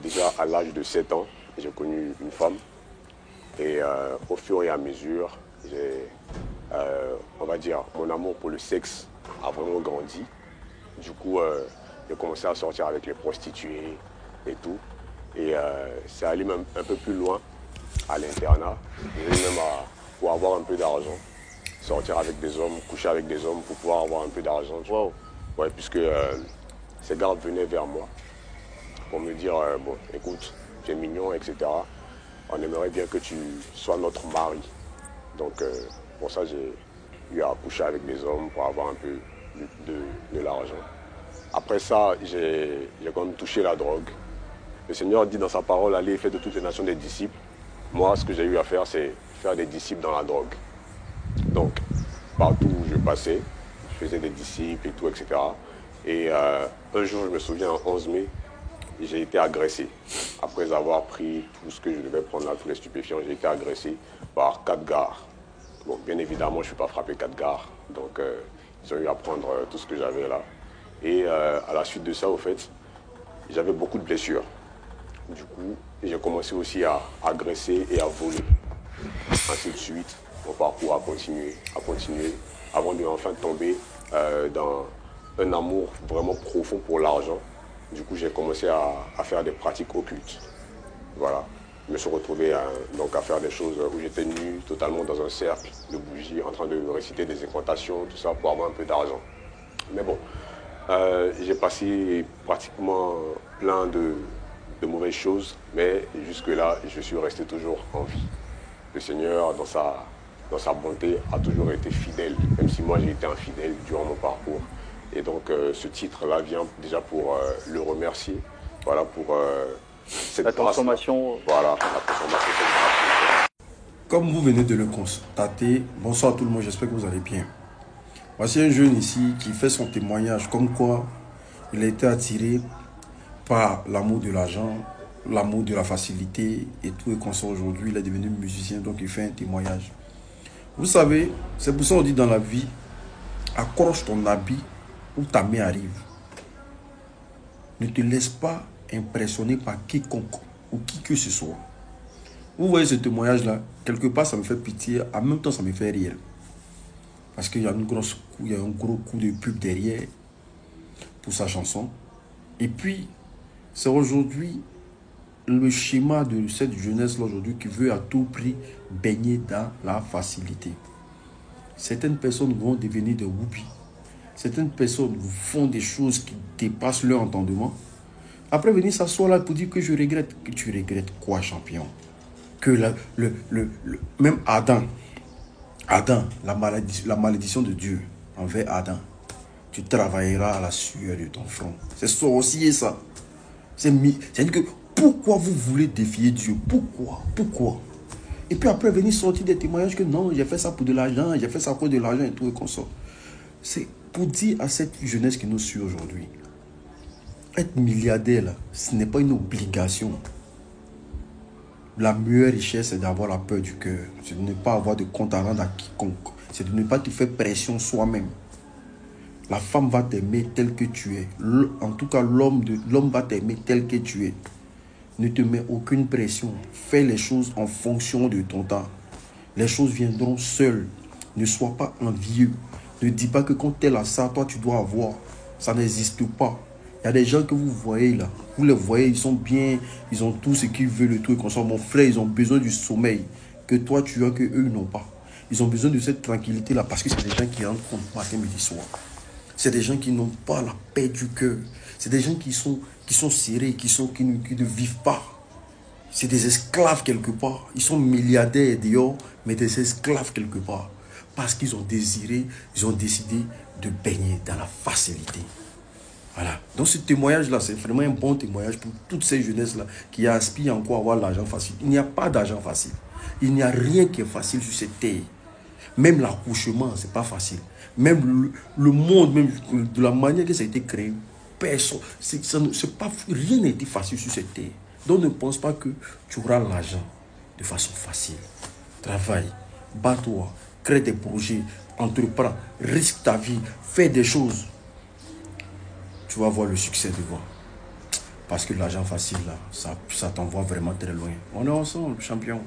Déjà à l'âge de 7 ans, j'ai connu une femme. Et au fur et à mesure, on va dire, mon amour pour le sexe a vraiment grandi. Du coup, j'ai commencé à sortir avec les prostituées et tout. Et c'est allé même un peu plus loin à l'internat. J'ai même pour avoir un peu d'argent, sortir avec des hommes, coucher avec des hommes pour pouvoir avoir un peu d'argent. Wow. Ouais, puisque ces gardes venaient vers moi pour me dire, bon, écoute, tu es mignon, etc. On aimerait bien que tu sois notre mari. Donc, pour ça, j'ai eu à coucher avec des hommes pour avoir un peu de l'argent. Après ça, j'ai quand même touché la drogue. Le Seigneur dit dans sa parole, allez, faites de toutes les nations des disciples. Moi, ce que j'ai eu à faire, c'est faire des disciples dans la drogue. Donc, partout où je passais, je faisais des disciples et tout, etc. Et un jour, je me souviens, en 11 mai, j'ai été agressé. Après avoir pris tout ce que je devais prendre là, tous les stupéfiants, j'ai été agressé par 4 gars. Bon, bien évidemment, je ne suis pas frappé 4 gars. Donc, ils ont eu à prendre tout ce que j'avais là. Et à la suite de ça, au fait, j'avais beaucoup de blessures. Du coup, j'ai commencé aussi à agresser et à voler. Ainsi de suite, mon parcours a continué, avant de enfin tomber dans un amour vraiment profond pour l'argent. Du coup, j'ai commencé à faire des pratiques occultes. Voilà. Je me suis retrouvé donc à faire des choses où j'étais nu, totalement dans un cercle de bougies, en train de réciter des incantations, tout ça, pour avoir un peu d'argent. Mais bon, j'ai passé pratiquement plein de mauvaises choses, mais jusque-là, je suis resté toujours en vie. Le Seigneur, dans sa bonté, a toujours été fidèle, même si moi j'ai été infidèle durant mon parcours. Et donc ce titre-là vient déjà pour le remercier, voilà, pour cette La transformation. Voilà, la transformation. Comme vous venez de le constater, bonsoir à tout le monde, j'espère que vous allez bien. Voici un jeune ici qui fait son témoignage comme quoi il a été attiré par l'amour de l'argent, l'amour de la facilité et tout, et qu'on sait aujourd'hui, il est devenu musicien, donc il fait un témoignage. Vous savez, c'est pour ça qu'on dit dans la vie, accroche ton habit où ta main arrive. Ne te laisse pas impressionner par quiconque ou qui que ce soit. Vous voyez ce témoignage-là, quelque part ça me fait pitié, en même temps ça me fait rire. Parce qu'il y a un gros coup de pub derrière pour sa chanson. Et puis, c'est aujourd'hui le schéma de cette jeunesse-là aujourd'hui qui veut à tout prix baigner dans la facilité. Certaines personnes vont devenir des whoopies. Certaines personnes font des choses qui dépassent leur entendement. Après, venir s'asseoir là pour dire que je regrette. Que tu regrettes quoi, champion? Que même Adam, la malédiction de Dieu envers Adam, tu travailleras à la sueur de ton front. C'est sorcier ça. C'est-à-dire que pourquoi vous voulez défier Dieu? Pourquoi? Et puis après venir sortir des témoignages que non, j'ai fait ça pour de l'argent, j'ai fait ça pour de l'argent et tout et qu'on sort. C'est pour dire à cette jeunesse qui nous suit aujourd'hui, être milliardaire là, ce n'est pas une obligation. La meilleure richesse, c'est d'avoir la peur du cœur. C'est de ne pas avoir de compte à rendre à quiconque. C'est de ne pas te faire pression soi-même. La femme va t'aimer tel que tu es. En tout cas, l'homme va t'aimer tel que tu es. Ne te mets aucune pression. Fais les choses en fonction de ton temps. Les choses viendront seules. Ne sois pas envieux. Ne dis pas que quand tel a ça, toi tu dois avoir. Ça n'existe pas. Il y a des gens que vous voyez là. Vous les voyez, ils sont bien. Ils ont tout ce qu'ils veulent, le truc. Mon frère, ils ont besoin du sommeil que toi tu as, que eux n'ont pas. Ils ont besoin de cette tranquillité là parce que c'est des gens qui rentrent matin, midi, soir. C'est des gens qui n'ont pas la paix du cœur. C'est des gens qui sont serrés, qui ne vivent pas. C'est des esclaves quelque part. Ils sont milliardaires dehors, mais des esclaves quelque part. Parce qu'ils ont décidé de baigner dans la facilité. Voilà. Donc ce témoignage-là, c'est vraiment un bon témoignage pour toutes ces jeunesses-là qui aspirent encore à avoir l'argent facile. Il n'y a pas d'argent facile. Il n'y a rien qui est facile sur cette terre. Même l'accouchement, ce n'est pas facile. Même le monde, même de la manière que ça a été créé, personne, rien n'a été facile sur cette terre. Donc ne pense pas que tu auras l'argent de façon facile. Travaille, bats-toi, crée des projets, entreprends, risque ta vie, fais des choses. Tu vas voir le succès devant. Parce que l'argent facile, là, ça t'envoie vraiment très loin. On est ensemble, champion.